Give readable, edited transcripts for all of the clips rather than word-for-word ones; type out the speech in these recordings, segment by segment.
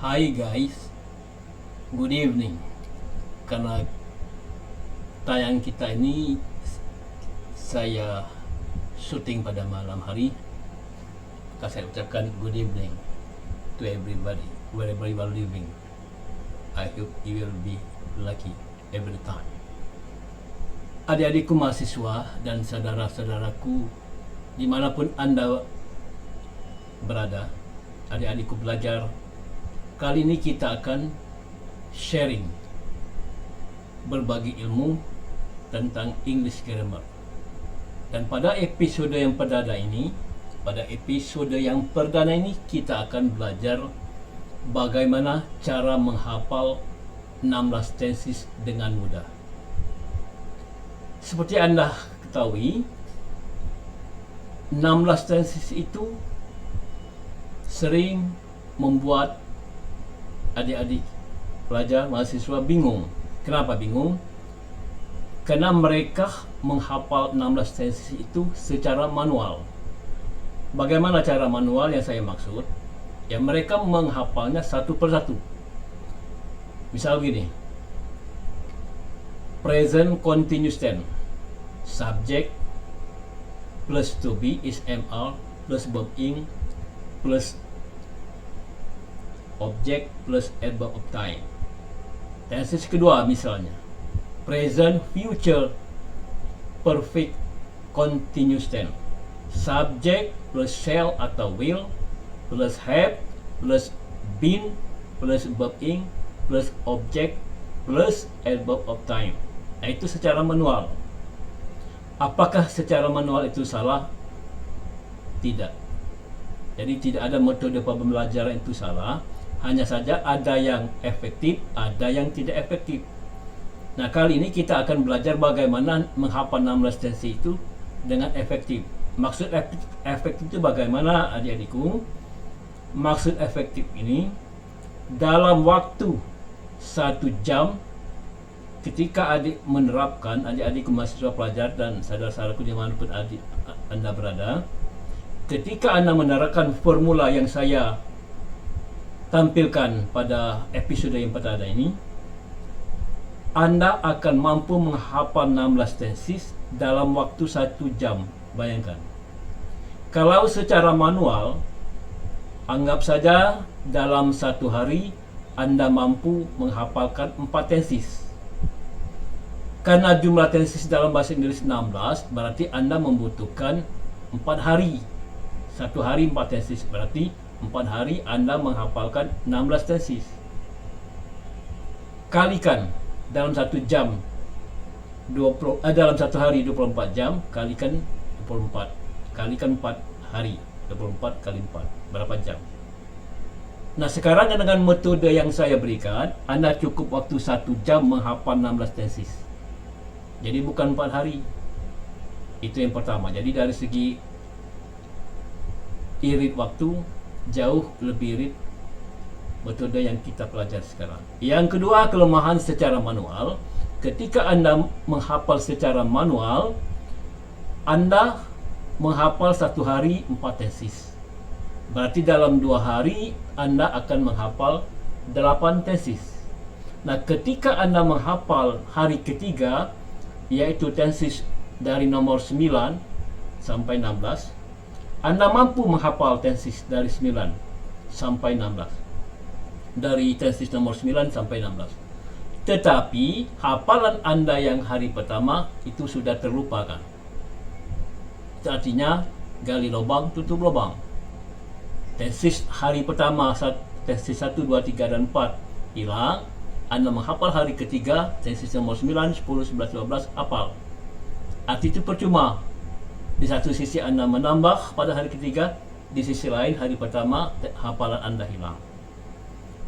Hi guys, good evening. Karena tayang kita ini saya syuting pada malam hari, maka saya ucapkan good evening to everybody wherever you are living. I hope you will be lucky every time. Adik-adikku mahasiswa dan saudara-saudaraku dimanapun Anda berada, adik-adikku belajar. Kali ini kita akan sharing, berbagi ilmu tentang English Grammar. Dan pada episode yang perdana ini, kita akan belajar bagaimana cara menghafal 16 tenses dengan mudah. Seperti Anda ketahui, 16 tenses itu sering membuat adik-adik pelajar mahasiswa bingung. Kenapa bingung? Karena mereka menghafal 16 tenses itu secara manual. Bagaimana cara manual yang saya maksud? Ya, mereka menghafalnya satu persatu. Misal begini, present continuous tense, subject plus to be is MR plus verb ing plus object plus adverb of time. Tenses kedua misalnya, present future perfect continuous tense, subject plus shall atau will plus have plus been plus verb ing plus object plus adverb of time. Nah, itu secara manual. Apakah secara manual itu salah? Tidak. Jadi tidak ada metode pembelajaran itu salah. Hanya saja ada yang efektif, ada yang tidak efektif. Nah, kali ini kita akan belajar bagaimana menghafal 16 tenses itu dengan efektif. Maksud efektif itu bagaimana, adik-adikku? Maksud efektif ini, dalam waktu 1 jam, ketika adik menerapkan, adik-adik mahasiswa pelajar dan saudara-saudaraku dimanapun Anda berada, ketika Anda menerapkan formula yang saya tampilkan pada episode yang pertama ini, Anda akan mampu menghafal 16 tenses dalam waktu 1 jam. Bayangkan, kalau secara manual, anggap saja dalam 1 hari Anda mampu menghafalkan 4 tenses. Karena jumlah tenses dalam bahasa Inggris 16, berarti Anda membutuhkan 4 hari. 1 hari 4 tenses, berarti 4 hari Anda menghafalkan 16 tenses. Kalikan dalam 1 jam dalam 1 hari 24 jam, kalikan 24. Kalikan 4 hari, 24 kali 4, berapa jam? Nah, sekarang dengan metode yang saya berikan, Anda cukup waktu 1 jam menghafal 16 tenses. Jadi bukan 4 hari. Itu yang pertama. Jadi dari segi irit waktu, jauh lebih irit metode yang kita pelajari sekarang. Yang kedua, kelemahan secara manual. Ketika Anda menghafal secara manual, Anda menghafal 1 hari 4 tenses. Berarti dalam 2 hari Anda akan menghafal 8 tenses. Nah, ketika Anda menghafal hari ketiga, yaitu tenses dari nomor 9 sampai 16, Anda mampu menghafal tenses dari 9 sampai 16. Dari tenses nomor 9 sampai 16. Tetapi hafalan Anda yang hari pertama itu sudah terlupakan. Itu artinya gali lubang, tutup lubang. Tenses hari pertama, tenses 1, 2, 3, dan 4 hilang. Anda menghafal hari ketiga, tenses nomor 9, 10, 11, 12 hafal. Arti itu percuma. Di satu sisi Anda menambah pada hari ketiga, di sisi lain hari pertama hafalan Anda hilang.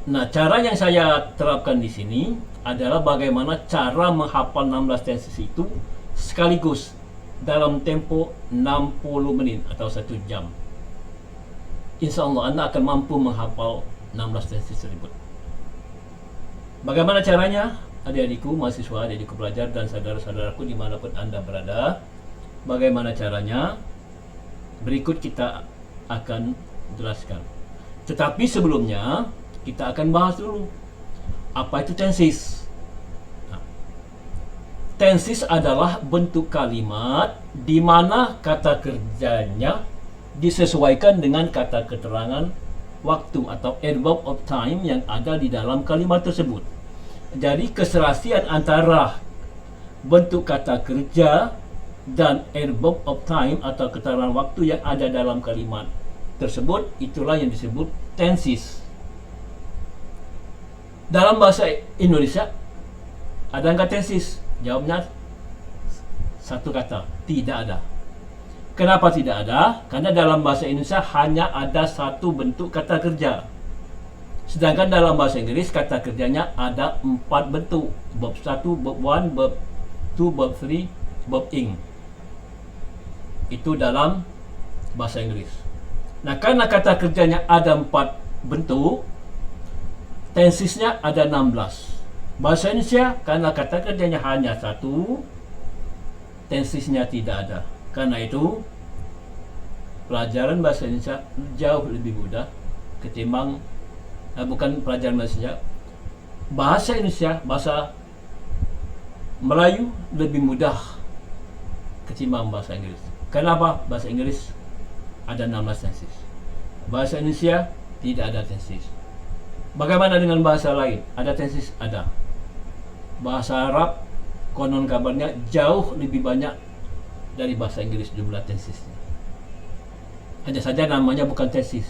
Nah, cara yang saya terapkan di sini adalah bagaimana cara menghafal 16 tenses itu sekaligus dalam tempo 60 menit atau 1 jam. Insya Allah Anda akan mampu menghafal 16 tenses tersebut. Bagaimana caranya? Adik-adikku mahasiswa, adik-adikku pelajar dan saudara-saudaraku dimanapun Anda berada, bagaimana caranya? Berikut kita akan jelaskan. Tetapi sebelumnya Kita akan bahas dulu apa itu tenses. Tenses adalah bentuk kalimat di mana kata kerjanya disesuaikan dengan kata keterangan waktu atau adverb of time yang ada di dalam kalimat tersebut. Jadi keserasian antara bentuk kata kerja dan adverb of time atau keterangan waktu yang ada dalam kalimat tersebut, itulah yang disebut tenses. Dalam bahasa Indonesia ada nggak tenses? Jawabnya satu kata, tidak ada. Kenapa tidak ada? Karena dalam bahasa Indonesia hanya ada satu bentuk kata kerja. Sedangkan dalam bahasa Inggris kata kerjanya ada 4 bentuk. Verb 1, verb 1, verb 2, verb 3, verb ing. Itu dalam bahasa Inggris. Nah, karena kata kerjanya ada 4 bentuk, tensesnya ada 16. Bahasa Indonesia karena kata kerjanya hanya satu, tensesnya tidak ada. Karena itu pelajaran bahasa Indonesia jauh lebih mudah ketimbang bukan pelajaran bahasa Indonesia. Bahasa Indonesia, bahasa Melayu lebih mudah ketimbang bahasa Inggris. Kenapa? Bahasa Inggris ada 16 tenses. Bahasa Indonesia tidak ada tenses. Bagaimana dengan bahasa lain? Ada tenses? Ada. Bahasa Arab konon kabarnya jauh lebih banyak dari bahasa Inggris jumlah tensesnya. Hanya saja namanya bukan tenses.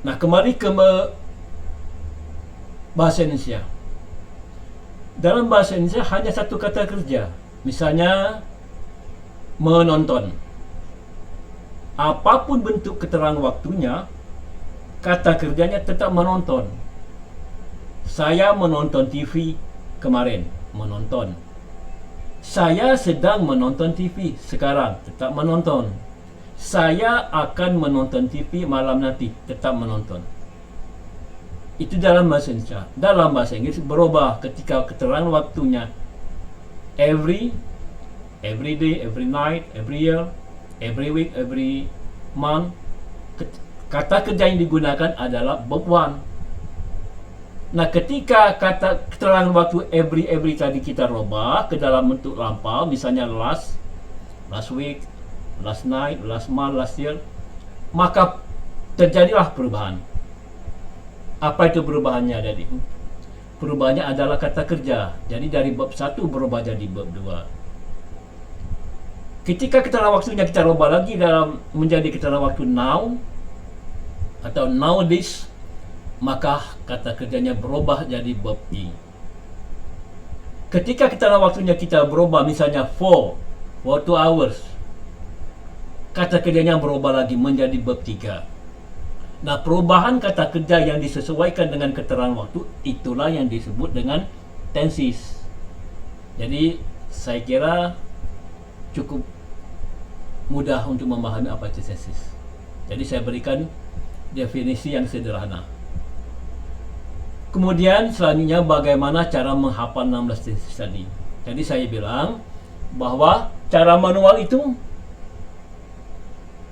Nah, kembali ke bahasa Indonesia. Dalam bahasa Indonesia hanya satu kata kerja. Misalnya menonton. Apapun bentuk keterangan waktunya, kata kerjanya tetap menonton. Saya menonton TV kemarin, menonton. Saya sedang menonton TV sekarang, tetap menonton. Saya akan menonton TV malam nanti, tetap menonton. Itu dalam bahasa Indonesia. Dalam bahasa Inggris berubah ketika keterangan waktunya every day, every night, every year, every week, every month. Kata kerja yang digunakan adalah verb 1. Nah, ketika kata keterangan waktu every tadi kita rubah ke dalam bentuk lampau, misalnya last week, last night, last month, last year, maka terjadilah perubahan. Apa itu perubahannya tadi? Perubahannya adalah kata kerja. Jadi dari verb 1 berubah jadi verb 2. Ketika keterangan waktunya kita rubah lagi dalam menjadi keterangan waktu now atau nowadays, maka kata kerjanya berubah jadi verb ing. Ketika keterangan waktunya kita berubah misalnya for 2 hours, kata kerjanya berubah lagi menjadi verb 3. Nah, perubahan kata kerja yang disesuaikan dengan keterangan waktu, itulah yang disebut dengan tenses. Jadi saya kira cukup mudah untuk memahami apa itu tenses. Jadi saya berikan definisi yang sederhana. Kemudian selanjutnya bagaimana cara menghafal 16 tenses tadi. Tadi saya bilang bahwa cara manual itu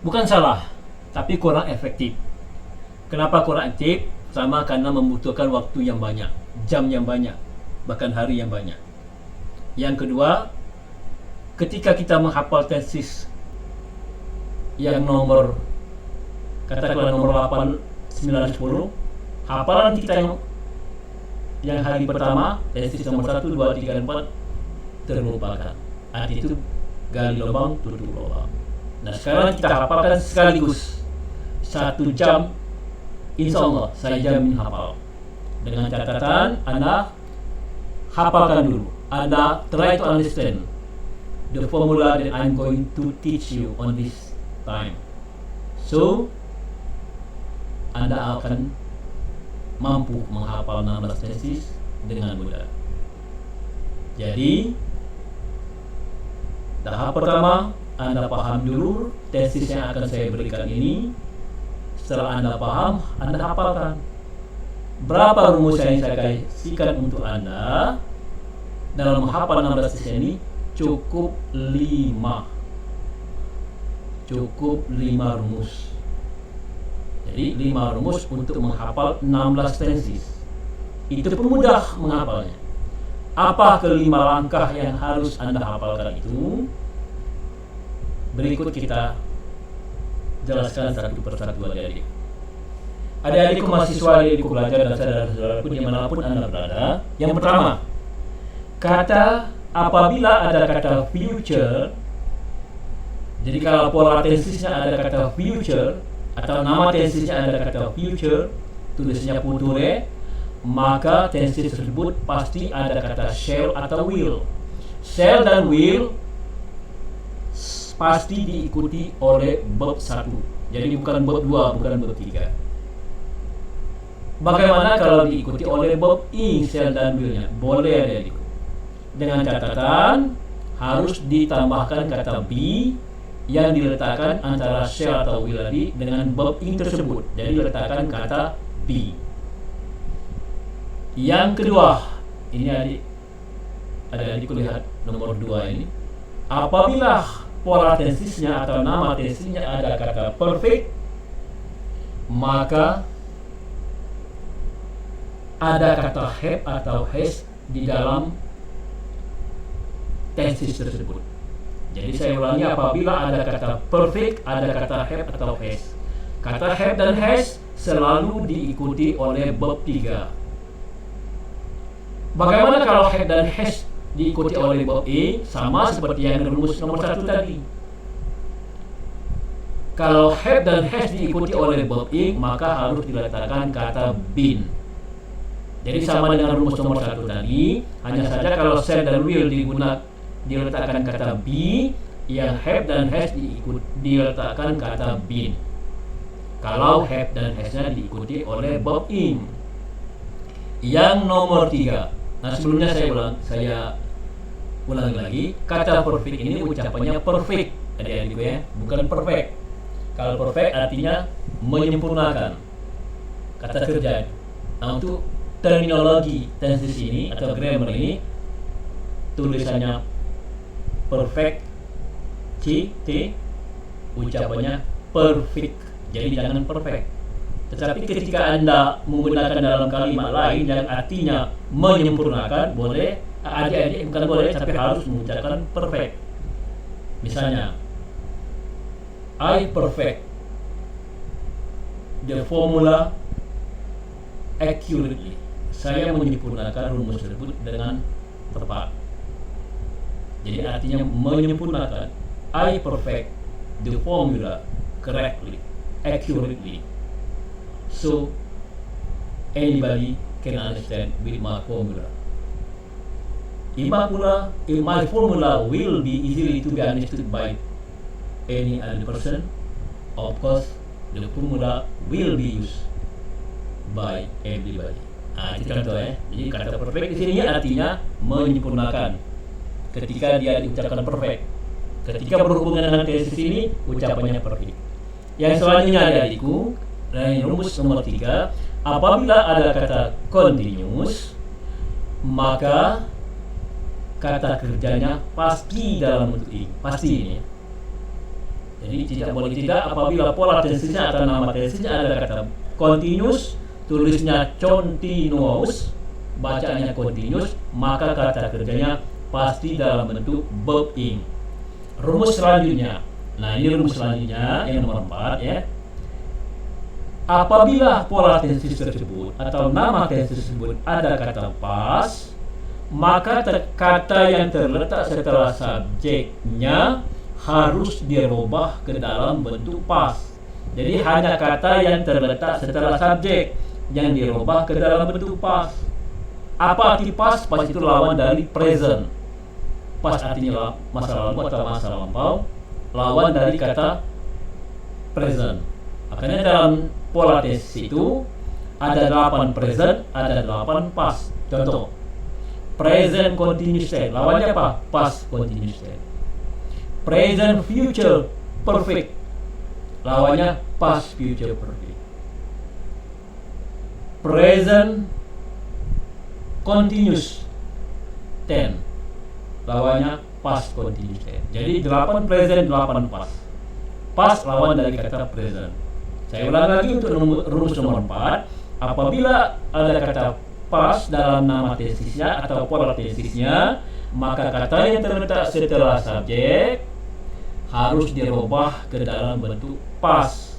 bukan salah, tapi kurang efektif. Kenapa kurang efektif? Sama karena membutuhkan waktu yang banyak, jam yang banyak, bahkan hari yang banyak. Yang kedua, ketika kita menghafal tenses yang nomor katakanlah nomor 8, 9, 10, hafalan kita yang hari pertama, tenses nomor 1, 2, 3, 4 terlupakan. Arti itu gali lubang, tutup lubang. Nah, sekarang kita hafalkan sekaligus 1 jam, insya Allah saya jamin hafal. Dengan catatan Anda hafalkan dulu. Anda try to understand the formula that I'm going to teach you on this time. So Anda akan mampu menghafal 16 tenses dengan mudah. Jadi tahap pertama, Anda paham dulu tenses yang akan saya berikan ini. Setelah Anda paham, Anda hafalkan. Berapa rumus yang saya kasihkan untuk Anda dalam menghafal 16 tenses ini? Cukup 5. Cukup 5 rumus. Jadi 5 rumus untuk menghafal 16 tenses. Itu pun mudah menghafalnya. Apa kelima langkah yang harus Anda hafalkan itu? Berikut kita jelaskan satu persatu adik-adik. Adik-adikku mahasiswa, adik-adikku pelajar dan saudara-saudaraku dimanapun Anda berada. Yang pertama, kata apabila ada kata future. Jadi kalau pola tensisnya ada kata future atau nama tensisnya ada kata future, tulisnya future, maka tensis tersebut pasti ada kata shall atau will. Shall dan will pasti diikuti oleh verb 1. Jadi bukan verb 2, bukan verb 3. Bagaimana kalau diikuti oleh verb ing, shall dan will-nya? Boleh adik-adikku. Dengan catatan harus ditambahkan kata be yang diletakkan antara shall atau will tadi dengan verb ing tersebut. Jadi letakkan kata be. Yang kedua, ini adik-adikku lihat nomor 2 ini. Apabila pola tensisnya atau nama tensisnya ada kata perfect, maka ada kata have atau has di dalam tensis tersebut. Jadi saya ulangi, apabila ada kata perfect, ada kata have atau has. Kata have dan has selalu diikuti oleh verb 3. Bagaimana kalau have dan has diikuti oleh verb ing? Sama seperti yang rumus nomor 1 tadi. Kalau have dan has diikuti oleh verb ing, maka harus diletakkan kata been. Jadi sama dengan rumus nomor 1 tadi, hanya saja kalau shall dan will diletakkan kata be, yang have dan has diletakkan kata been. Kalau have dan has-nya diikuti oleh verb ing. Yang nomor 3. Nah, sebelumnya saya ulangi lagi, kata perfect ini ucapannya perfect, adik-adikku ya, bukan perfect. Kalau perfect artinya menyempurnakan kata kerja. Nah, untuk terminologi tenses ini atau grammar ini tulisannya perfect, CT, ucapannya perfect. Jadi jangan perfect. Tetapi ketika Anda menggunakan dalam kalimat lain yang artinya menyempurnakan, boleh, adik-adik bukan boleh, tapi harus mengucapkan perfect. Misalnya, I perfect the formula accurately. Saya menyempurnakan rumus tersebut dengan tepat. Jadi artinya menyempurnakan. I perfect the formula correctly, accurately. So anybody can understand with my formula. If my formula will be easily to be understood by any other person, of course the formula will be used by everybody. Nah, itu contoh ya. Jadi kata perfect di sini artinya menyempurnakan. Ketika dia diucapkan perfect, ketika berhubungan dengan tenses ini ucapannya perfect. Yang selanjutnya adik-adikku, dari rumus nomor 3, apabila ada kata continuous, maka kata kerjanya pasti dalam bentuk ing. Pasti ini. Jadi tidak boleh tidak, apabila pola tensisnya atau nama tensisnya ada kata continuous, tulisnya continuous, bacanya continuous, maka kata kerjanya pasti dalam bentuk verb ing. Rumus selanjutnya. Nah, ini rumus selanjutnya yang nomor 4 ya. Apabila pola tensis tersebut atau nama tensis tersebut ada kata past, maka kata yang terletak setelah subjeknya harus dirubah ke dalam bentuk past. Jadi hanya kata yang terletak setelah subjek yang dirubah ke dalam bentuk past. Apa arti past? Past itu lawan dari present. Past artinya masa lalu atau masa lampau, lawan dari kata present. Makanya dalam pola tensis itu ada 8 present, ada 8 past. Contoh, present continuous tense, lawannya apa? Past continuous tense. Present future perfect, lawannya past future perfect. Present continuous tense, lawannya past continuous tense. Jadi 8 present, 8 past. Past lawan dari kata present. Saya ulang lagi untuk rumus nomor 4. Apabila ada kata pas dalam nama tesisnya atau pola tesisnya, maka kata yang terletak setelah subjek harus dirubah ke dalam bentuk pas.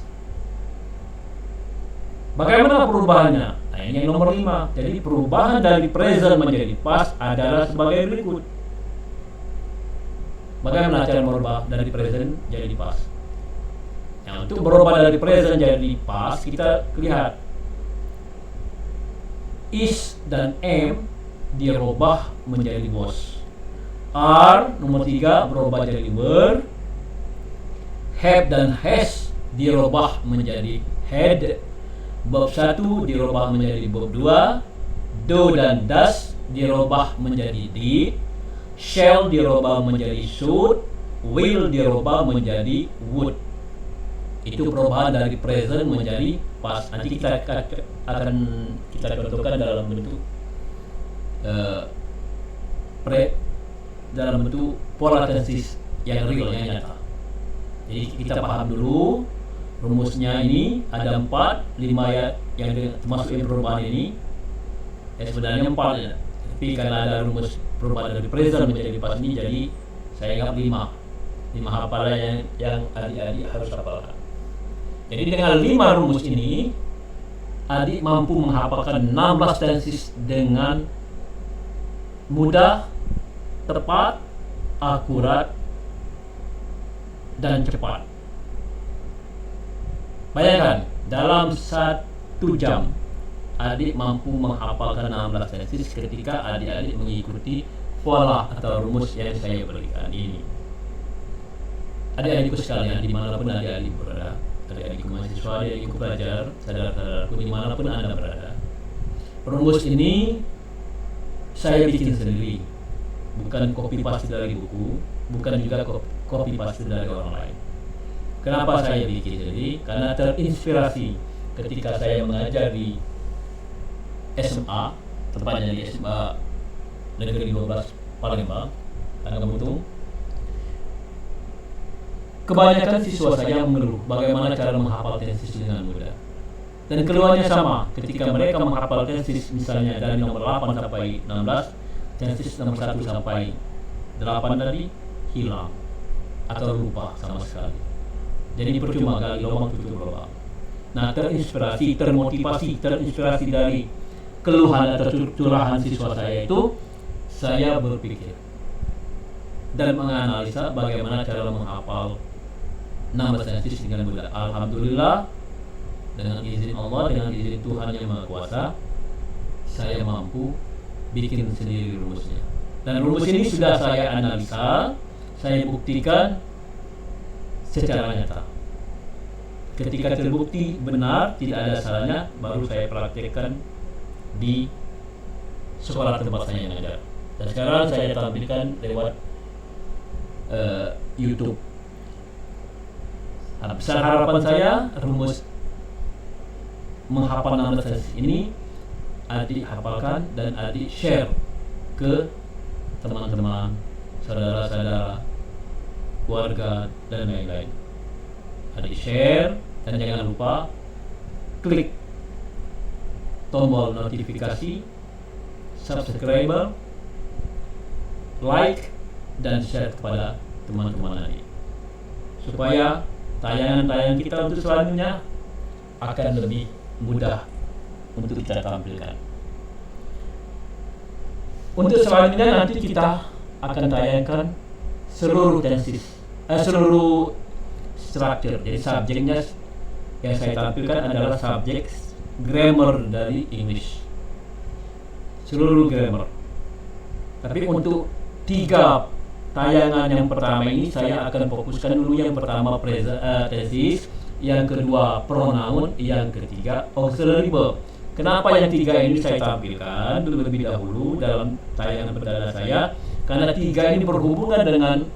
Bagaimana perubahannya? Nah, ini yang nomor 5. Jadi perubahan dari present menjadi past adalah sebagai berikut. Bagaimana cara merubah dari present jadi past? Nah, untuk berubah dari present jadi past, kita lihat is dan am dirubah menjadi was. Are nomor 3 berubah jadi were. Have dan has dirubah menjadi had. Verb 1 dirubah menjadi verb 2. Do dan does dirubah menjadi did. Shall dirubah menjadi should. Will dirubah menjadi would. Itu perubahan dari present menjadi past. Nanti kita akan kita contohkan dalam bentuk dalam bentuk pola tenses yang real, yang nyata. Jadi kita paham dulu rumusnya. Ini ada 4, 5 ya yang termasuk yang perubahan ini. Sebenarnya 4 ya. Tapi karena ada rumus perubahan dari present menjadi past ini, jadi saya anggap 5 hafalan yang adik-adik harus hafalkan. Jadi dengan 5 rumus ini, adik mampu menghafalkan 16 tenses dengan mudah, tepat, akurat, dan cepat. Bayangkan, dalam 1 jam, adik mampu menghafalkan 16 tenses ketika adik-adik mengikuti pola atau rumus yang saya berikan ini. Adik-adikku sekalian, dimanapun adik-adik berada, adik-adikku mahasiswa, adik-adikku pelajar, saudara-saudaraku dimanapun Anda berada, rumus ini saya bikin sendiri, bukan copy paste dari buku, bukan juga copy paste dari orang lain. Kenapa saya bikin sendiri? Karena terinspirasi ketika saya mengajar di SMA, tepatnya di SMA Negeri 12 Palembang, Tangga Mutung. Kebanyakan siswa saya mengeluh bagaimana cara menghafal tenses dengan mudah. Dan keluhannya sama, ketika mereka menghafal tenses misalnya dari nomor 8 sampai 16, tenses nomor 1 sampai 8 tadi hilang atau lupa sama sekali. Jadi percuma gali lubang tutup lubang. Nah, termotivasi, terinspirasi dari keluhan atau curahan siswa saya itu, saya berpikir dan menganalisa bagaimana cara menghafal nama tenses dengan mudah. Alhamdulillah, dengan izin Allah, dengan izin Tuhan yang Maha Kuasa, saya mampu bikin sendiri rumusnya. Dan rumus ini sudah saya analisa, saya buktikan secara nyata. Ketika terbukti benar, tidak ada salahnya, baru saya praktekkan di sekolah tempat saya mengajar. Dan sekarang saya tampilkan lewat YouTube. Besar harapan saya, rumus menghafal nama tenses ini adik hafalkan dan adik share ke teman-teman, saudara-saudara, keluarga, dan lain-lain. Adik share dan jangan lupa klik tombol notifikasi, subscriber, like, dan share kepada teman-teman adik, supaya tayangan-tayangan kita untuk selanjutnya akan lebih mudah untuk kita tampilkan. Untuk selanjutnya nanti kita akan tayangkan seluruh tenses, seluruh structure. Jadi subjeknya yang saya tampilkan adalah subjek grammar dari English, seluruh grammar. Tapi untuk 3 tayangan yang pertama ini saya akan fokuskan dulu yang pertama tenses, yang kedua pronoun, yang ketiga auxiliary verb. Kenapa yang 3 ini saya tampilkan lebih dahulu dalam tayangan perdana saya? Karena 3 ini berhubungan dengan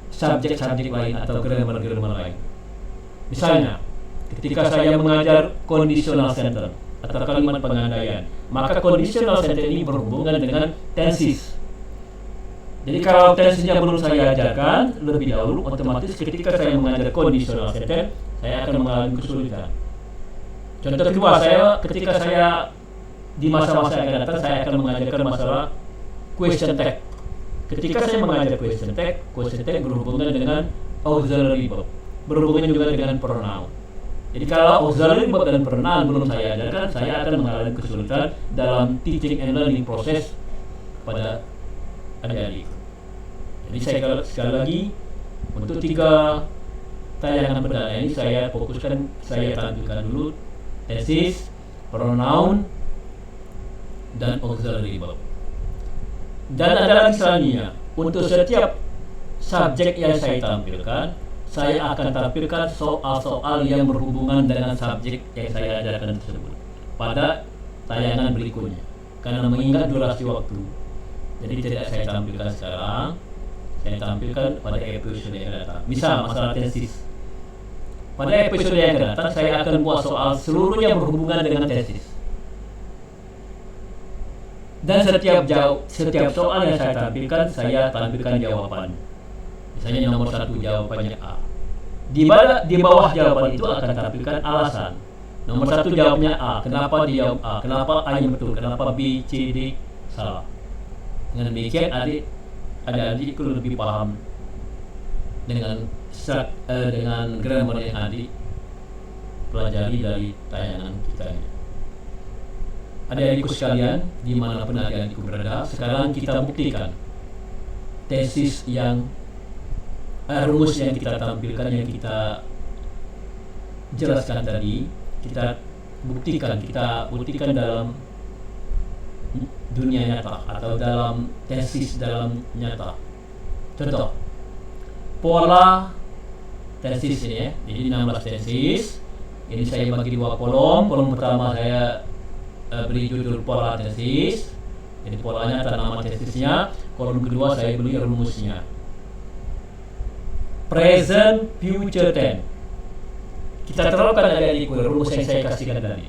subjek-subjek lain atau grammar-grammar lain. Misalnya, ketika saya mengajar conditional sentence atau kalimat pengandaian, maka conditional sentence ini berhubungan dengan tenses. Jadi kalau tensesnya belum saya ajarkan lebih dahulu, otomatis ketika saya mengajar conditional sentence, saya akan mengalami kesulitan. Contoh kedua, ketika saya di masa-masa yang akan datang, saya akan mengajarkan masalah question tag. Ketika saya mengajar question tag berhubungan dengan auxiliary verb, berhubungan juga dengan pronoun. Jadi kalau auxiliary verb dan pronoun belum saya ajarkan, saya akan mengalami kesulitan dalam teaching and learning proses pada adik-adik. Jadi sekali lagi, untuk 3 tayangan perdana ini saya tampilkan dulu tesis, pronoun, dan auxiliary verb. Dan ada lagi selanjutnya, untuk setiap subjek yang saya tampilkan, saya akan tampilkan soal-soal yang berhubungan dengan subjek yang saya ajarkan tersebut pada tayangan berikutnya, karena mengingat durasi waktu. Jadi tidak saya tampilkan sekarang, saya tampilkan pada episode yang datang. Misal masalah tesis, pada episode yang datang saya akan buat soal seluruhnya berhubungan dengan tesis. Dan setiap soal yang saya tampilkan jawaban. Misalnya nomor 1 jawabannya A. Di bawah jawaban itu akan tampilkan alasan. Nomor 1 jawabnya A, kenapa dia jawab A, kenapa A yang betul, kenapa B, C, D salah. Dengan demikian adik-adik lebih paham dengan grammar yang adik pelajari dari tayangan kita ini. Adik-adikku sekalian, dimanapun adik-adikku berada, sekarang kita buktikan tesis yang rumus yang kita tampilkan, yang kita jelaskan tadi, kita buktikan dalam dunia nyata atau dalam tesis dalam nyata. Contoh, pola tesis ini ya, jadi 16 tesis. Ini saya bagi 2 kolom. Kolom pertama saya beri judul pola tesis, jadi polanya atau nama tesisnya. Kolom kedua saya beri rumusnya. Present, future tense. Kita terapkan adik-adikku rumus yang saya kasihkan tadi.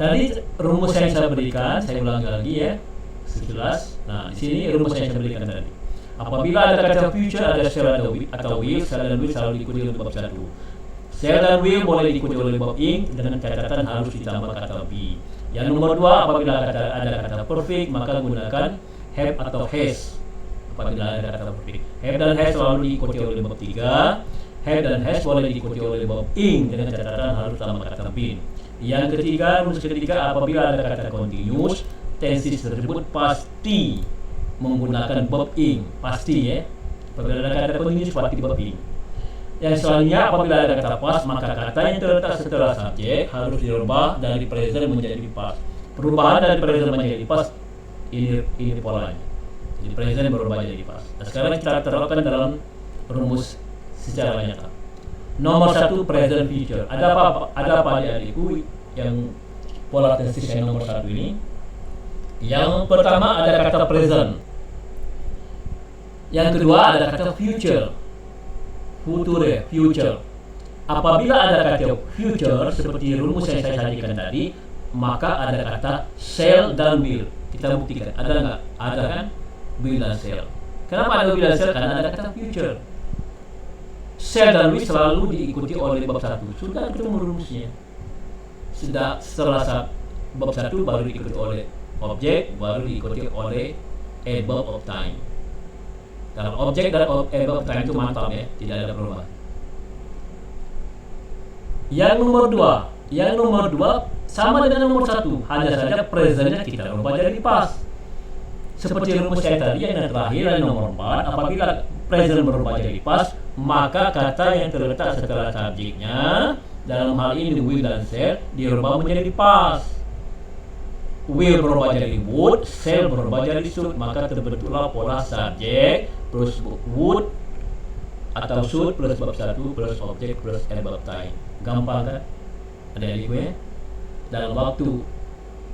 Tadi rumus yang saya berikan, saya ulangi lagi ya, sejelas. Nah, di sini rumus yang saya berikan tadi. Apabila ada kata future, ada shall atau will, shall dan will selalu diikuti oleh bab 1. Shall dan will boleh diikuti oleh bab ing dengan catatan harus ditambah kata be. Yang nomor 2, apabila ada kata perfect maka gunakan have atau has. Apabila ada kata perfect, have dan has selalu diikuti oleh bab 3. Have dan has boleh diikuti oleh bab ing dengan catatan harus ditambah kata been. Yang ketiga, rumus ketiga, apabila ada kata continuous, tenses tersebut pasti menggunakan verb ing, pasti ya. Apabila ada kata continuous pasti verb ing. Yang selanjutnya, apabila ada kata past, maka kata yang terletak setelah subjek harus dirubah dari present menjadi past. Perubahan dari present menjadi past ini polanya. Jadi present berubah jadi past. Nah, sekarang kita terapkan dalam rumus secara nyata. Nomor 1, present future. Ada apa adik-adikku yang pola tesis yang nomor 1 ini? Yang pertama ada kata present. Yang kedua ada kata future. Future. Apabila ada kata future seperti rumus yang saya sajikan tadi, maka ada kata shall dan will. Kita buktikan. Ada nggak? Ada kan? Will dan shall. Kenapa ada will dan shall? Karena ada kata future. Shall dan will selalu diikuti oleh bab 1. Sudah ketemu rumusnya. Setelah bab 1 baru diikuti oleh objek, baru diikuti oleh verb of time. Dalam objek dan verb of time itu mantap ya, tidak ada perubahan. Yang nomor 2 sama dengan nomor 1, hanya saja presentnya kita ubah jadi past. Seperti rumus saya tadi yang terakhir yang nomor 4, apabila present berubah jadi past, maka kata yang terletak setelah subjeknya, dalam hal ini will dan shall, dirubah menjadi past. Will berubah jadi would, shall berubah jadi should, maka terbentuklah pola subjek plus would atau should plus bab 1 plus objek plus verb time. Gampang kan? Adik-adik gue, dalam waktu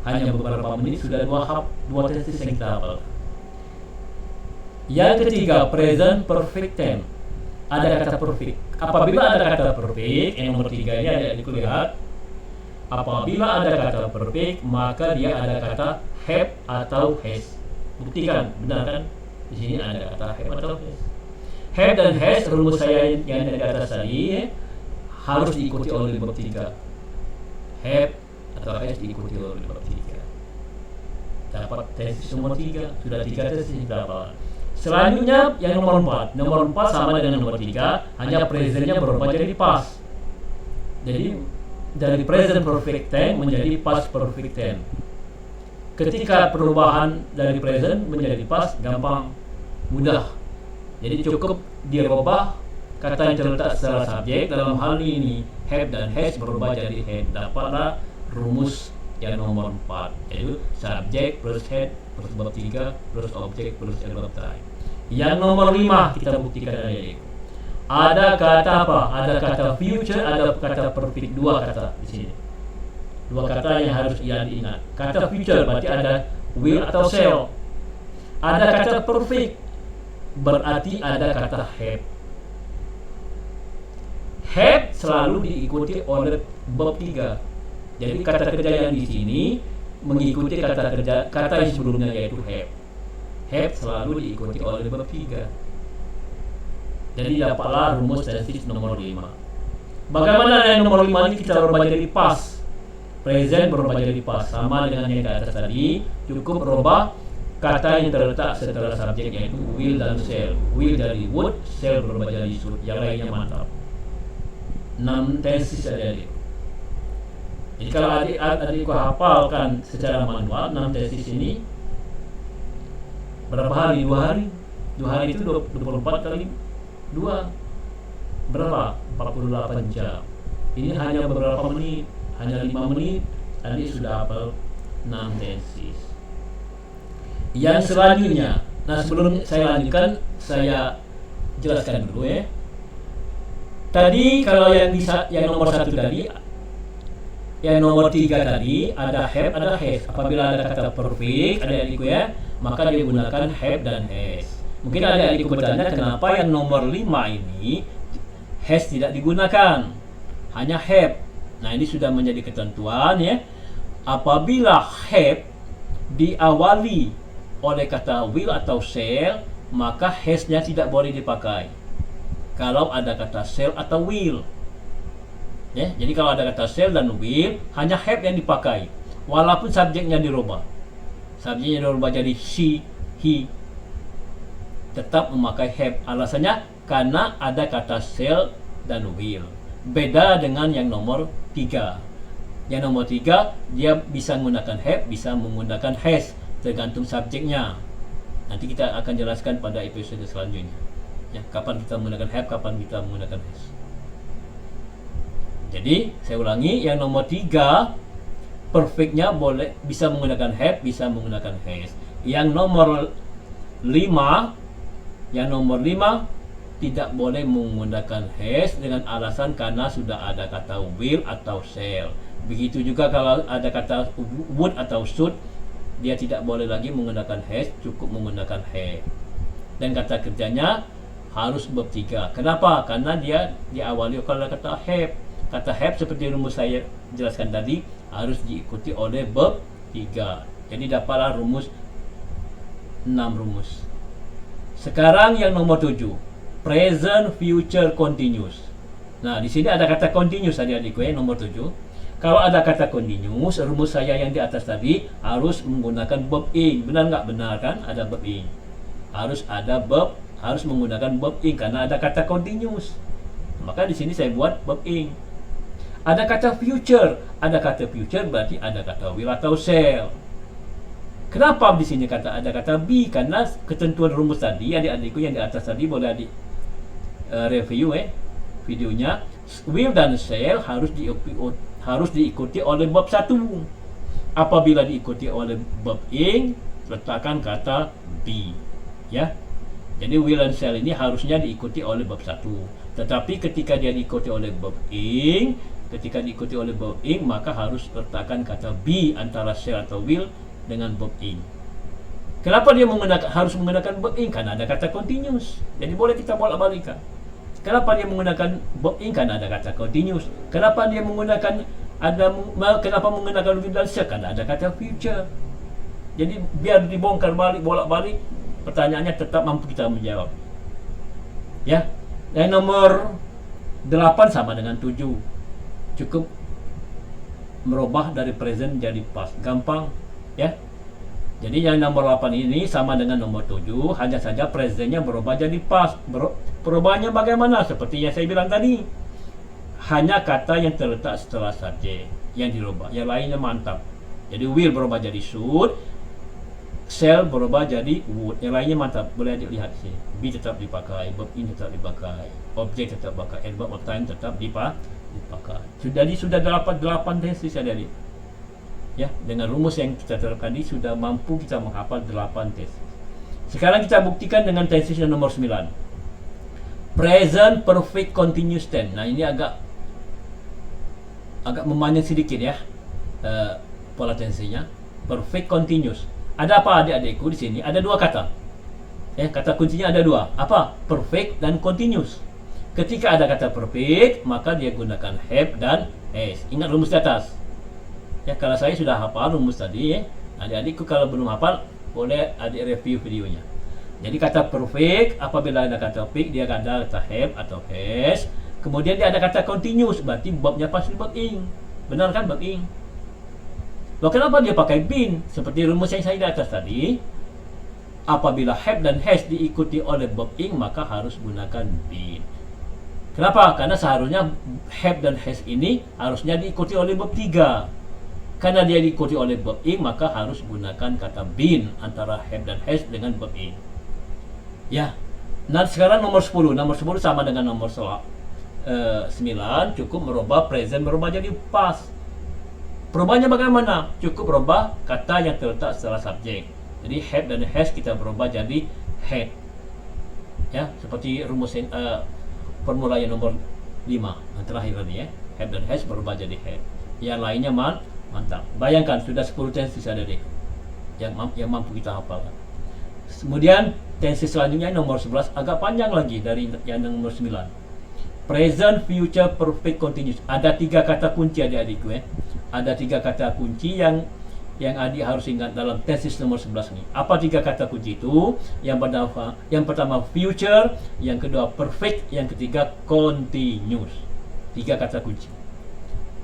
hanya beberapa menit sudah dua tesis yang kita hafal. Yang ketiga, present perfect tense. Ada kata perfect. Apabila ada kata perfect, yang nomor 3 ini adik-adik lihat. Apabila ada kata perfect, maka dia ada kata have atau has. Buktikan, benar kan? Di sini ada kata have atau has. Have dan has, rumus saya yang di atas tadi harus diikuti oleh bab 3. have atau has diikuti oleh bab 3. Dapat tesis nomor 3, sudah 3 tesis dapat. Selanjutnya yang nomor 4. Nomor 4 sama dengan nomor 3, hanya presentnya berubah jadi past. Jadi dari present perfect tense menjadi past perfect tense. Ketika perubahan dari present menjadi past gampang, mudah. Jadi cukup dirubah kata yang terletak secara subjek. Dalam hal ini have dan has berubah jadi had. Dapatlah rumus yang nomor 4, yaitu subjek plus had plus bab 3 plus objek plus adverb time. Yang nomor 5 kita buktikan adik-adik. Ada kata apa? Ada kata future, ada kata perfect, dua kata di sini. Dua kata yang harus ia diingat. Kata future berarti ada will atau shall. Ada kata perfect berarti ada kata have. Have selalu diikuti oleh bab 3. Jadi kata kerja yang di sini mengikuti kata yang sebelumnya yaitu have. Have selalu diikuti oleh bab 3. Jadi dapatlah rumus tesis nomor 5. Bagaimana yang nomor 5 ini kita rubah jadi past? Present berubah jadi past, sama dengan yang di atas tadi. Cukup rubah kata yang terletak setelah subjek yaitu will dan shall. Will jadi would, shall berubah jadi should. Yang lainnya mantap. 6 tesis adik-adik. Jadi kalau adik-adik hafalkan secara manual 6 tesis ini berapa hari? 2 hari. 2 hari itu 24 kali 2 berapa? 48 jam. Ini hanya beberapa menit, hanya 5 menit tadi sudah hafal 6 tesis. Yang selanjutnya, nah sebelum saya lanjutkan, saya jelaskan dulu ya. Tadi kalau yang nomor 1 tadi, yang nomor 3 tadi ada have, ada has. Apabila ada kata perfect, adik-adikku ya, maka dia gunakan have dan has. Mungkin adik-adikku bertanya kenapa yang nomor 5 ini has tidak digunakan, hanya have. Nah ini sudah menjadi ketentuan ya. Apabila have diawali oleh kata will atau shall, maka has-nya tidak boleh dipakai kalau ada kata shall atau will ya. Jadi kalau ada kata shall dan will, hanya have yang dipakai walaupun subjeknya dirubah. Subjeknya dirubah jadi she, he, tetap memakai have. Alasannya karena ada kata shall dan will. Beda dengan yang nomor 3. Yang nomor 3 dia bisa menggunakan have, bisa menggunakan has, tergantung subjeknya. Nanti kita akan jelaskan pada episode selanjutnya ya, kapan kita menggunakan have, kapan kita menggunakan has. Jadi saya ulangi, yang nomor 3 perfectnya boleh bisa menggunakan have, bisa menggunakan has. Yang nomor 5 tidak boleh menggunakan has dengan alasan karena sudah ada kata will atau shall. Begitu juga kalau ada kata would atau should, dia tidak boleh lagi menggunakan has, cukup menggunakan have. Dan kata kerjanya harus bab 3. Kenapa? Karena dia diawali oleh kata have. Kata have seperti rumus saya jelaskan tadi harus diikuti oleh bab 3. Jadi dapatlah rumus 6 rumus. Sekarang yang nomor 7, present future continuous. Nah, di sini ada kata continuous adik-adikku ya, nomor 7. Kalau ada kata continuous, rumus saya yang di atas tadi harus menggunakan verb ing. Benar nggak? Benar kan? Ada verb ing. Harus menggunakan verb ing karena ada kata continuous. Maka di sini saya buat verb ing. Ada kata future. Ada kata future berarti ada kata will atau shall. Kenapa di sini ada kata be? Karena ketentuan rumus tadi, adik-adikku yang di atas tadi boleh adik review videonya. Will dan shall harus diikuti oleh bab 1. Apabila diikuti oleh bab ing, letakkan kata be ya. Jadi will and shall ini harusnya diikuti oleh bab 1. Tetapi ketika dia diikuti oleh bab ing, maka harus letakkan kata be antara shall atau will dengan verb ing. Kenapa dia harus menggunakan verb ing? Karena ada kata continuous. Jadi boleh kita bolak-balikan. Kenapa dia menggunakan verb ing? Karena ada kata continuous. Kenapa dia menggunakan will dan shall? Karena ada kata future. Jadi biar dibongkar balik bolak-balik, pertanyaannya tetap mampu kita menjawab. Ya. Yang nomor 8 sama dengan 7. Cukup merubah dari present jadi past. Gampang ya. Jadi yang nomor 8 ini sama dengan nomor 7, hanya saja presentnya berubah jadi past. Perubahannya bagaimana? Seperti yang saya bilang tadi, hanya kata yang terletak setelah subjek yang dirubah, yang lainnya mantap. Jadi will berubah jadi should, shall berubah jadi would, yang lainnya mantap. Boleh adik lihat sini, be tetap dipakai, verb in tetap dipakai, object tetap dipakai, and verb of time tetap dipakai. Jadi sudah 8 tenses adik-adik. Ya, dengan rumus yang kita terapkan ini sudah mampu kita menghafal 8 tenses. Sekarang kita buktikan dengan tenses yang nomor 9. Present perfect continuous tense. Nah, ini agak memanjang sedikit ya. Pola tensesnya. Perfect continuous. Ada apa adik-adikku di sini? Ada 2 kata. Ya, kata kuncinya ada 2. Apa? Perfect dan continuous. Ketika ada kata perfect, maka dia gunakan have dan has. Ingat rumus di atas. Ya, kalau saya sudah hafal rumus tadi ya. Adik-adikku kalau belum hafal, boleh adik review videonya. Jadi kata perfect, apabila ada kata perfect, dia ada kata have atau has. Kemudian dia ada kata continuous, berarti verbnya pasti verb ing. Benar kan, verb ing? Loh, kenapa dia pakai been? Seperti rumus yang saya di atas tadi. Apabila have dan has diikuti oleh verb ing, maka harus gunakan been. Kenapa? Karena seharusnya have dan has ini harusnya diikuti oleh verb 3. Karena dia diikuti oleh verb ing, maka harus gunakan kata been antara have dan has dengan verb ing. Ya. Nah, sekarang nomor 10. Nomor 10 sama dengan nomor 9, cukup merubah present berubah jadi past. Perubahannya bagaimana? Cukup berubah kata yang terletak setelah subjek. Jadi have dan has kita berubah jadi had. Ya, seperti rumus formula yang nomor 5 yang terakhir tadi ya. Have dan has berubah jadi had. Yang lainnya mantap. Bayangkan sudah 10 tenses ada deh yang mampu kita hafalkan. Kemudian tenses selanjutnya nomor 11 agak panjang lagi dari yang nomor 9. Present, future, perfect, continuous. Ada 3 kata kunci adik-adikku ya. Ada 3 kata kunci yang adik harus ingat dalam tenses nomor 11 ini. Apa 3 kata kunci itu? Yang pertama future, yang kedua perfect, yang ketiga continuous. 3 kata kunci.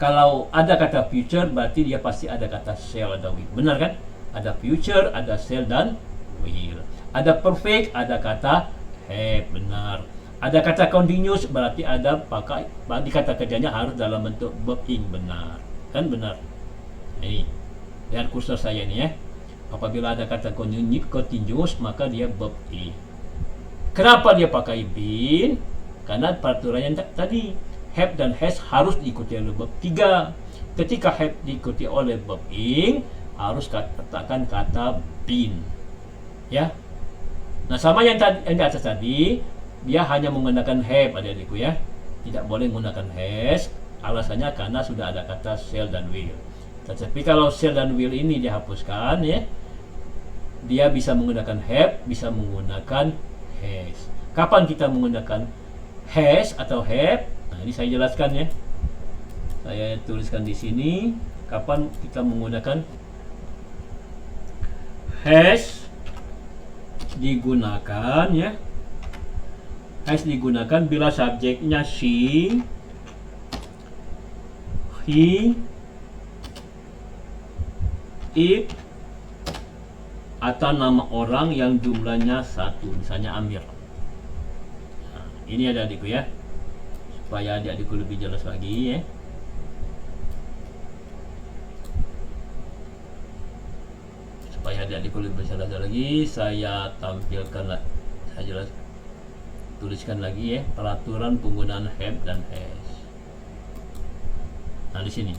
Kalau ada kata future, berarti dia pasti ada kata shall atau will. Benar kan? Ada future, ada shall dan will. Ada perfect, ada kata have. Benar. Ada kata continuous, berarti berarti kata kerjanya harus dalam bentuk verb ing. Benar. Kan benar. Ini lihat kursor saya ini ya. Apabila ada kata continuous, maka dia verb ing. Kenapa dia pakai been? Karena peraturannya tadi have dan has harus diikuti oleh verb 3. Ketika have diikuti oleh verb ing, harus katakan kata been. Ya. Nah, sama yang di atas tadi, dia hanya menggunakan have adik-adikku ya. Tidak boleh menggunakan has. Alasannya karena sudah ada kata shall dan will. Tetapi kalau shall dan will ini dihapuskan ya, dia bisa menggunakan have, bisa menggunakan has. Kapan kita menggunakan has atau have? Nah, ini saya jelaskan ya. Saya tuliskan di sini kapan kita menggunakan has digunakan ya. Has digunakan bila subjeknya she, he, it, atau nama orang yang jumlahnya 1, misalnya Amir. Nah, ini ada adikku ya, supaya adik-adikku lebih jelas lagi ya. Supaya adik-adikku lebih jelas lagi, saya tampilkan, saya jelaskan. Tuliskan lagi ya, peraturan penggunaan have dan has. Nah, di sini.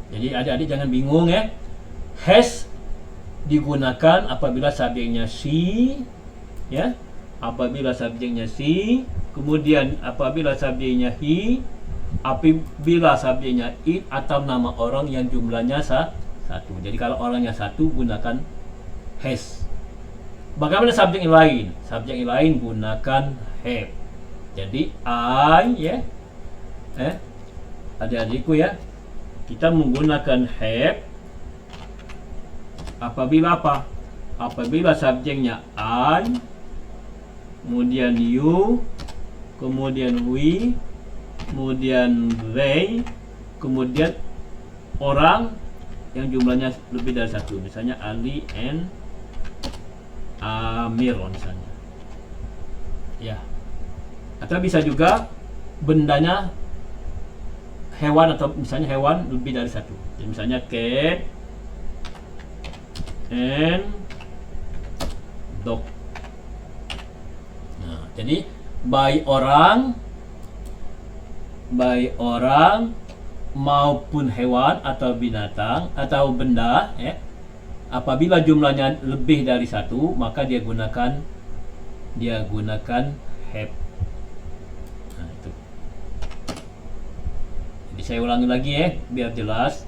Jadi adik-adik jangan bingung ya. Has digunakan apabila subjeknya she, ya. Apabila subjeknya she, kemudian apabila subjeknya he, apabila subjeknya it, atau nama orang yang jumlahnya 1. Jadi kalau orangnya 1 gunakan has. Bagaimana subjek yang lain? Subjek yang lain gunakan have. Jadi I ya, adik-adikku ya, kita menggunakan have apabila apa? Apabila subjeknya I, kemudian you, kemudian we, kemudian they, kemudian orang yang jumlahnya lebih dari satu, misalnya Ali and Amir misalnya, ya. Atau bisa juga bendanya hewan, atau misalnya hewan lebih dari satu. Jadi misalnya cat and dog. Nah, jadi baik orang maupun hewan atau binatang atau benda, ya, apabila jumlahnya lebih dari satu, maka dia gunakan have. Nah, itu. Jadi saya ulangi lagi ya, biar jelas.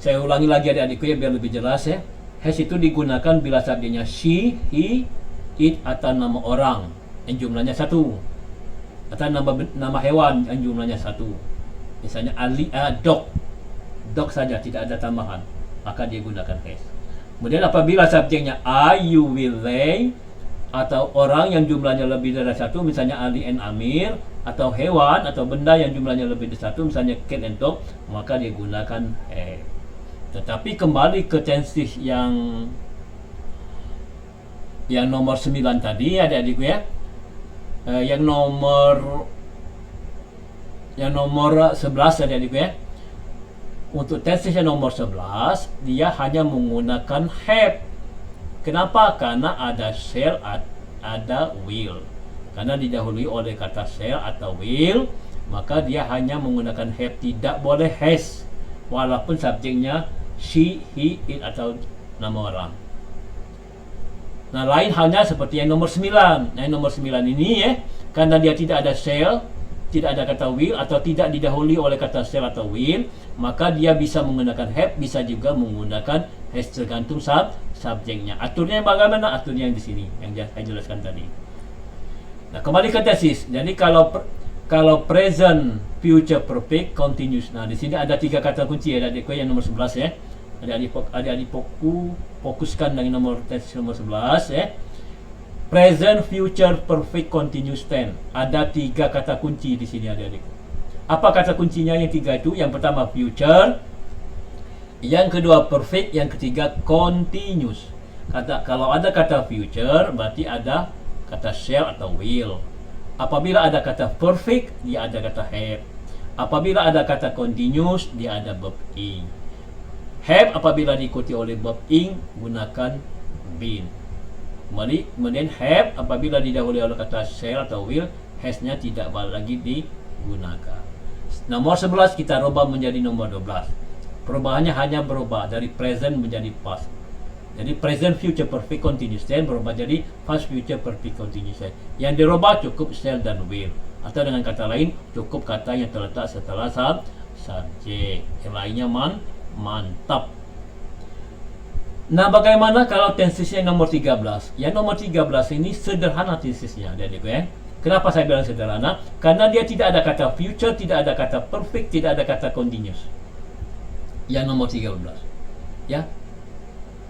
Saya ulangi lagi adik-adikku ya, biar lebih jelas ya. Has itu digunakan bila subjeknya she, he, it, atau nama orang yang jumlahnya satu, atau nama hewan yang jumlahnya satu. Misalnya Ali, dog saja, tidak ada tambahan, maka dia gunakan has. Kemudian apabila subjeknya I, you, will, they, atau orang yang jumlahnya lebih dari satu, misalnya Ali and Amir, atau hewan atau benda yang jumlahnya lebih dari satu, misalnya cat and dog, maka dia gunakan have. Tetapi kembali ke tenses yang nomor 9 tadi adik-adikku ya. Yang nomor 11 adik-adikku ya. Untuk tenses yang nomor 11, dia hanya menggunakan have. Kenapa? Karena ada shall, ada will. Karena didahului oleh kata shall atau will, maka dia hanya menggunakan have, tidak boleh has, walaupun subjeknya she, he, it, atau nama orang. Nah, lain halnya seperti yang nomor 9. Nah, yang nomor 9 ini ya, karena dia tidak ada shall, tidak ada kata will, atau tidak didahului oleh kata shall atau will, maka dia bisa menggunakan have, bisa juga menggunakan has, tergantung subjeknya. Aturnya bagaimana? Aturnya yang di sini yang saya jelaskan tadi. Nah, kembali ke tesis. Jadi kalau present, future perfect, continuous. Nah, di sini ada 3 kata kunci ya adik-adikku yang nomor 11 ya. Adik-adik fokuskan dengan tesis nomor 11 ya. Present, future perfect, continuous tense. Ada 3 kata kunci di sini adik-adikku. Apa kata kuncinya yang 3 itu? Yang pertama future, yang kedua perfect, yang ketiga continuous. Kalau ada kata future, berarti ada kata shall atau will. Apabila ada kata perfect, dia ada kata have. Apabila ada kata continuous, dia ada verb ing. Have apabila diikuti oleh verb ing, gunakan been. Kemudian have apabila didahului oleh kata shall atau will, has-nya tidak lagi digunakan. Nomor 11 kita rubah menjadi nomor 12. Perubahannya hanya berubah dari present menjadi past. Jadi present, future, perfect, continuous tense berubah jadi past, future, perfect, continuous tense. Yang dirubah cukup shall dan will. Atau dengan kata lain, cukup kata yang terletak setelah subjek. Yang lainnya mantap. Nah, bagaimana kalau tenses yang nomor 13? Yang nomor 13 ini sederhana tensesnya, adik-adikku ya. Kenapa saya bilang sederhana? Karena dia tidak ada kata future, tidak ada kata perfect, tidak ada kata continuous. Yang nomor 13. Ya.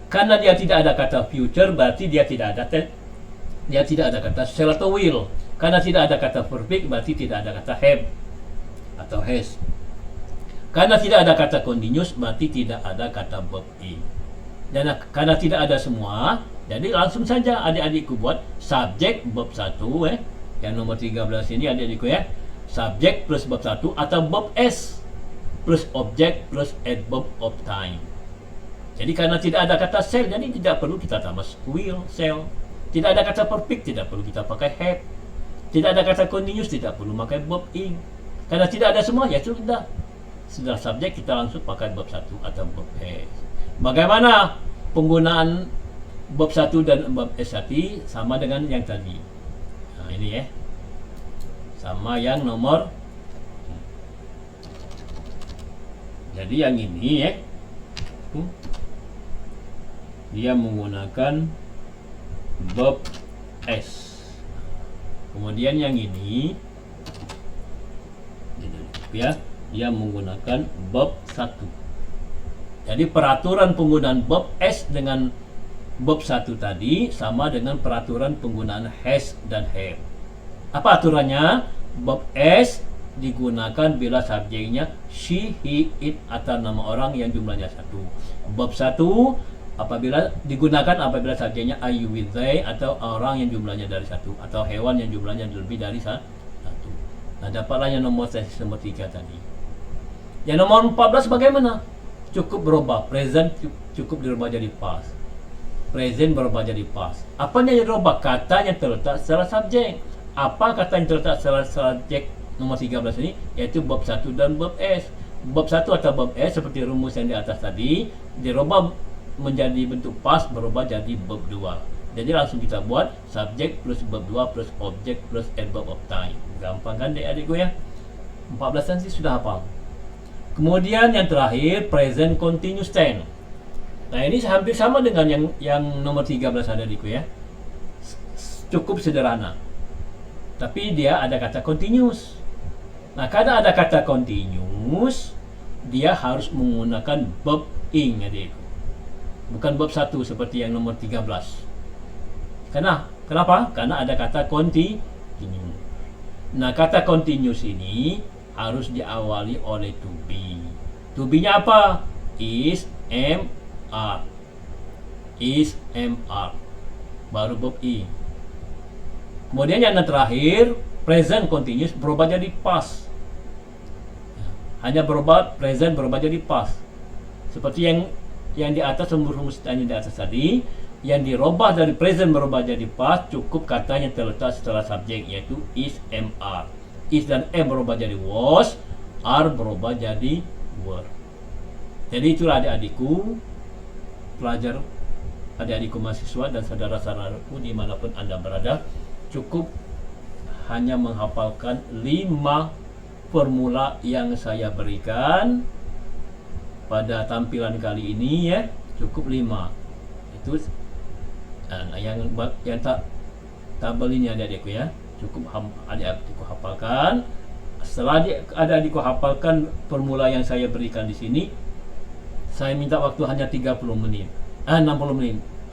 Karena dia tidak ada kata future, berarti dia tidak ada kata shall atau will. Karena tidak ada kata perfect, berarti tidak ada kata have atau has. Karena tidak ada kata continuous, berarti tidak ada kata verb ing. Dan karena tidak ada semua, jadi langsung saja adik-adikku buat subjek verb 1 yang nomor 13 ini adik-adikku ya. Subjek plus verb 1 atau verb s plus object plus adverb of time. Jadi karena tidak ada kata shall, jadi tidak perlu kita tambah will, shall. Tidak ada kata perfect, tidak perlu kita pakai have. Tidak ada kata continuous, tidak perlu pakai verb ing. Karena tidak ada semua, ya sudah. Setelah subjek kita langsung pakai verb 1 atau verb has. Bagaimana penggunaan verb 1 dan verb s tadi? Sama dengan yang tadi. Nah, ini ya. Sama yang nomor. Jadi yang ini ya. Dia menggunakan verb s. Kemudian yang ini ya, dia menggunakan verb 1. Jadi peraturan penggunaan verb s dengan verb 1 tadi sama dengan peraturan penggunaan has dan have. Apa aturannya? Verb S digunakan bila subjeknya she, he, it atau nama orang yang jumlahnya 1. Verb 1 digunakan apabila subjeknya I, you, we, they atau orang yang jumlahnya dari 1 atau hewan yang jumlahnya lebih dari 1. Nah, dapatlah yang nomor 3 tadi. Yang nomor 14 bagaimana? Cukup berubah. Present cukup dirubah jadi past. Present berubah jadi past. Apanya yang dirubah? Kata yang terletak setelah subjek. Apa kata yang terletak setelah subjek nomor 13 ini? Yaitu verb 1 dan verb S. Verb 1 atau verb S seperti rumus yang di atas tadi dirubah menjadi bentuk past, berubah jadi verb 2. Jadi langsung kita buat subjek plus verb 2 plus objek plus adverb of time. Gampang kan adik-adikku ya? 14 sih sudah hafal. Kemudian yang terakhir present continuous tense. Nah, ini hampir sama dengan yang nomor 13 adikku ya. Cukup sederhana. Tapi dia ada kata continuous. Nah, karena ada kata continuous, dia harus menggunakan verb ing adikku. Bukan verb 1 seperti yang nomor 13. Kenapa? Karena ada kata continuous. Nah, kata continuous ini harus diawali oleh to be. To be-nya apa? Is, am, are. Is, am, are. Baru verb ing. Kemudian yang terakhir, present continuous berubah jadi past. Hanya present berubah jadi past. Seperti yang di atas, rumus yang di atas tadi, yang dirubah dari present berubah jadi past, cukup kata yang terletak setelah subjek, yaitu is, am, are. Is dan am berubah jadi was, are berubah jadi were. Jadi itulah adik-adikku, pelajar, adik-adikku mahasiswa dan saudara-saudaraku dimanapun Anda berada, cukup hanya menghafalkan 5 formula yang saya berikan pada tampilan kali ini ya. Cukup 5. Itu yang tabel ini adik-adikku ya. Cukup adik-adikku hafalkan. Setelah adik-adikku hafalkan formula yang saya berikan di sini, saya minta waktu hanya 60 menit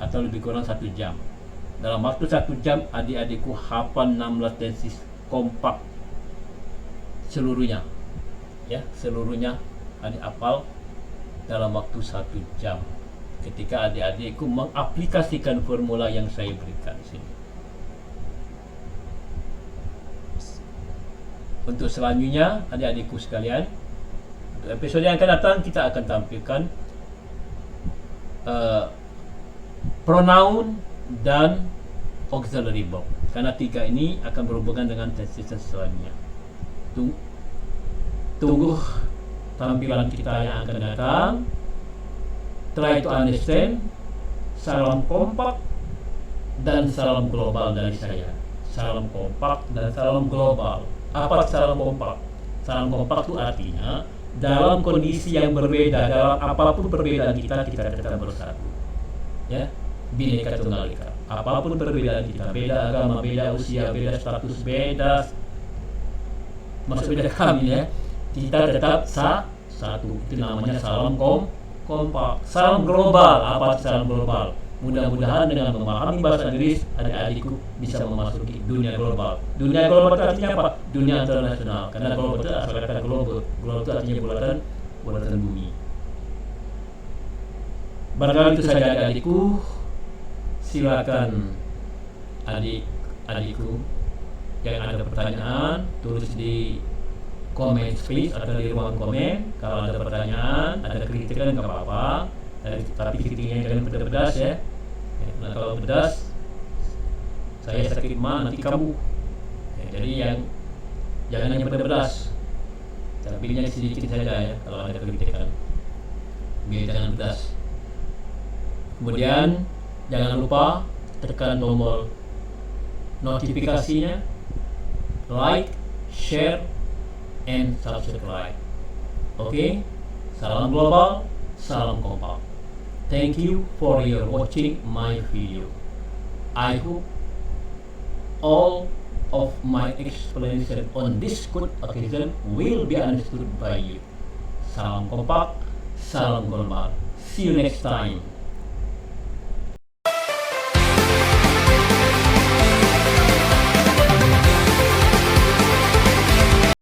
atau lebih kurang 1 jam. Dalam waktu 1 jam adik-adikku hafal 16 tesis kompak seluruhnya. Ya, seluruhnya adik hafal dalam waktu 1 jam. Ketika adik-adikku mengaplikasikan formula yang saya berikan di sini. Untuk selanjutnya, adik-adikku sekalian, untuk episode yang akan datang kita akan tampilkan pronoun dan auxiliary verb. Karena 3 ini akan berhubungan dengan tenses selanjutnya. Tunggu tampilan kita yang akan datang. Try to understand. Salam kompak dan salam global dari saya. Salam kompak dan salam global. Apa salam kompak? Salam kompak itu artinya dalam kondisi yang berbeda, dalam apapun perbedaan kita tetap bersatu. Ya, Bhinneka Tunggal Ika. Apapun perbedaan kita, beda agama, beda usia, beda status, beda kami ya, kita tetap satu. Itu namanya salam kompak. Salam global. Apa salam global? Mudah-mudahan dengan memahami bahasa Inggris, adik-adikku bisa memasuki dunia global. Dunia global itu artinya apa? Dunia internasional. Karena global itu asal kata global. Global itu artinya bulatan bumi. Barangkali itu saja adik-adikku. Silakan adik-adikku yang ada pertanyaan tulis di comment space atau di ruang komen. Kalau ada pertanyaan, ada kritikan nggak apa-apa. Tapi kritiknya jangan pedas ya. Nah, kalau pedas saya sakit mah nanti kamu. Jadi jangan hanya pedas. Tapi sedikit saja ya kalau ada kritikan. Biar jangan pedas. Kemudian jangan lupa tekan tombol notifikasinya, like, share, and subscribe. Oke? Salam global, salam kompak. Thank you for your watching my video. I hope all of my explanation on this good occasion will be understood by you. Salam kompak, salam global. See you next time.